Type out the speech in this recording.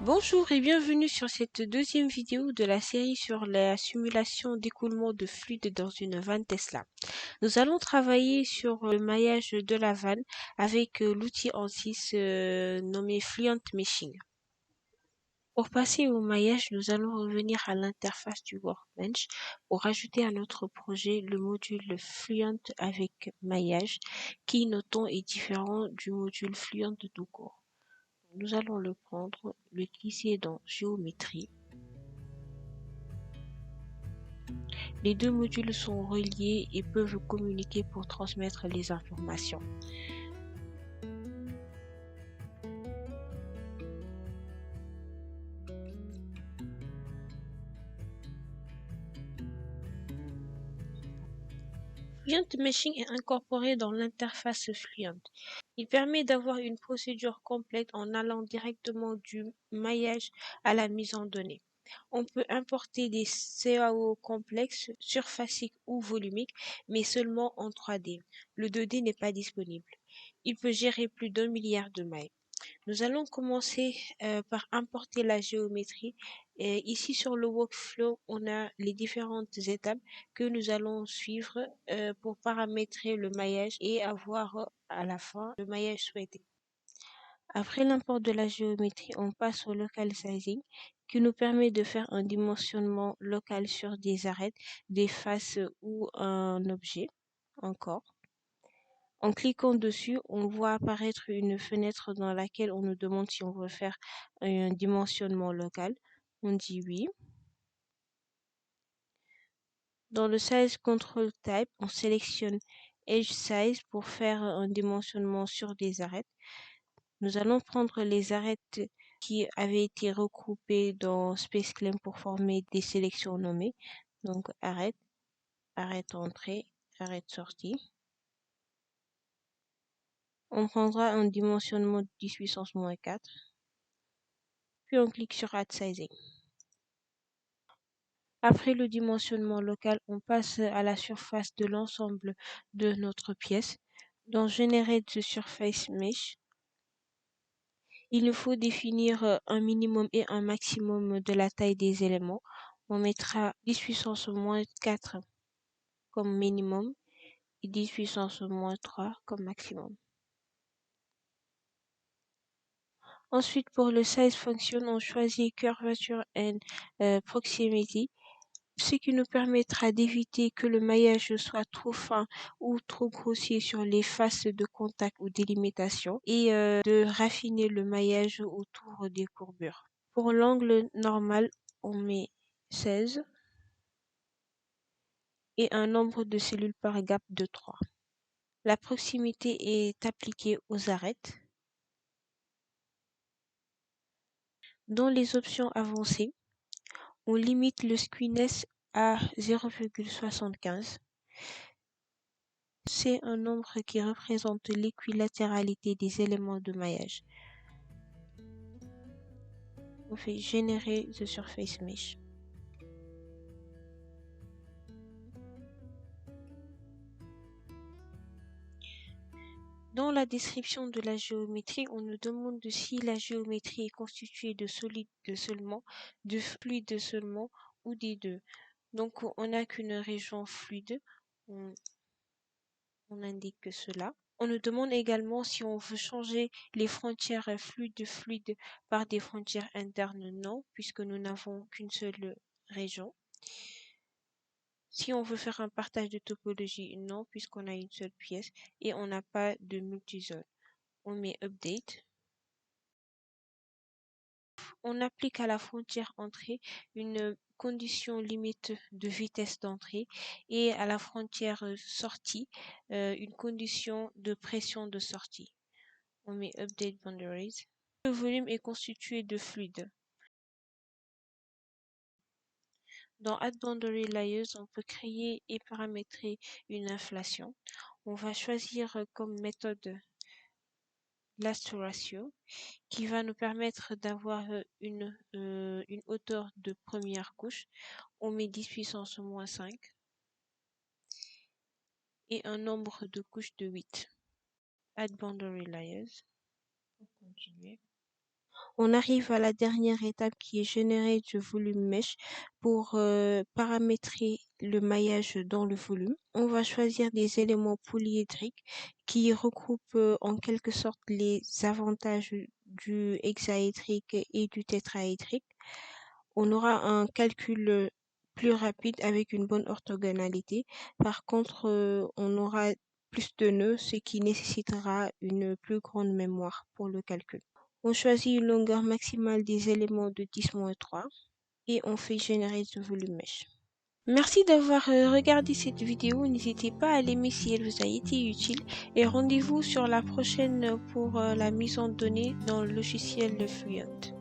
Bonjour et bienvenue sur cette deuxième vidéo de la série sur la simulation d'écoulement de fluide dans une vanne Tesla. Nous allons travailler sur le maillage de la vanne avec l'outil ANSYS nommé Fluent Meshing. Pour passer au maillage, nous allons revenir à l'interface du Workbench pour ajouter à notre projet le module Fluent avec maillage qui, notons, est différent du module Fluent tout court. Nous allons le prendre, le glisser dans Géométrie. Les deux modules sont reliés et peuvent communiquer pour transmettre les informations. Fluent Meshing est incorporé dans l'interface Fluent. Il permet d'avoir une procédure complète en allant directement du maillage à la mise en données. On peut importer des CAO complexes, surfaciques ou volumiques, mais seulement en 3D. Le 2D n'est pas disponible. Il peut gérer plus d'1 milliard de mailles. Nous allons commencer par importer la géométrie. Et ici sur le workflow, on a les différentes étapes que nous allons suivre pour paramétrer le maillage et avoir à la fin le maillage souhaité. Après l'import de la géométrie, on passe au local sizing qui nous permet de faire un dimensionnement local sur des arêtes, des faces ou un objet encore. En cliquant dessus, on voit apparaître une fenêtre dans laquelle on nous demande si on veut faire un dimensionnement local. On dit oui. Dans le Size Control Type, on sélectionne Edge Size pour faire un dimensionnement sur des arêtes. Nous allons prendre les arêtes qui avaient été regroupées dans SpaceClaim pour former des sélections nommées. Donc arête, arête entrée, arête sortie. On prendra un dimensionnement 10 puissance moins 4. Puis on clique sur Add Sizing. Après le dimensionnement local, on passe à la surface de l'ensemble de notre pièce. Dans Generate the Surface Mesh, il nous faut définir un minimum et un maximum de la taille des éléments. On mettra 10 puissance moins 4 comme minimum et 10 puissance moins 3 comme maximum. Ensuite, pour le Size Function, on choisit Curvature and Proximity, ce qui nous permettra d'éviter que le maillage soit trop fin ou trop grossier sur les faces de contact ou délimitation et de raffiner le maillage autour des courbures. Pour l'angle normal, on met 16 et un nombre de cellules par gap de 3. La proximité est appliquée aux arêtes. Dans les options avancées, on limite le skewness à 0,75. C'est un nombre qui représente l'équilatéralité des éléments de maillage. On fait générer the surface mesh. Dans la description de la géométrie, on nous demande si la géométrie est constituée de solide seulement, de fluide seulement ou des deux. Donc on n'a qu'une région fluide, on indique cela. On nous demande également si on veut changer les frontières fluides par des frontières internes, non, puisque nous n'avons qu'une seule région. Si on veut faire un partage de topologie, non, puisqu'on a une seule pièce et on n'a pas de multizone. On met Update. On applique à la frontière entrée une condition limite de vitesse d'entrée et à la frontière sortie une condition de pression de sortie. On met Update Boundaries. Le volume est constitué de fluide. Dans Add Boundary Layers, on peut créer et paramétrer une inflation. On va choisir comme méthode Last Ratio qui va nous permettre d'avoir une hauteur de première couche. On met 10 puissance moins 5 et un nombre de couches de 8. Add Boundary Layers. On continue. On arrive à la dernière étape qui est générer du volume mesh pour paramétrer le maillage dans le volume. On va choisir des éléments polyédriques qui regroupent en quelque sorte les avantages du hexaédrique et du tétraédrique. On aura un calcul plus rapide avec une bonne orthogonalité. Par contre, on aura plus de nœuds, ce qui nécessitera une plus grande mémoire pour le calcul. On choisit une longueur maximale des éléments de 10-3 et on fait générer ce volume mesh. Merci d'avoir regardé cette vidéo. N'hésitez pas à l'aimer si elle vous a été utile et rendez-vous sur la prochaine pour la mise en données dans le logiciel Fluent.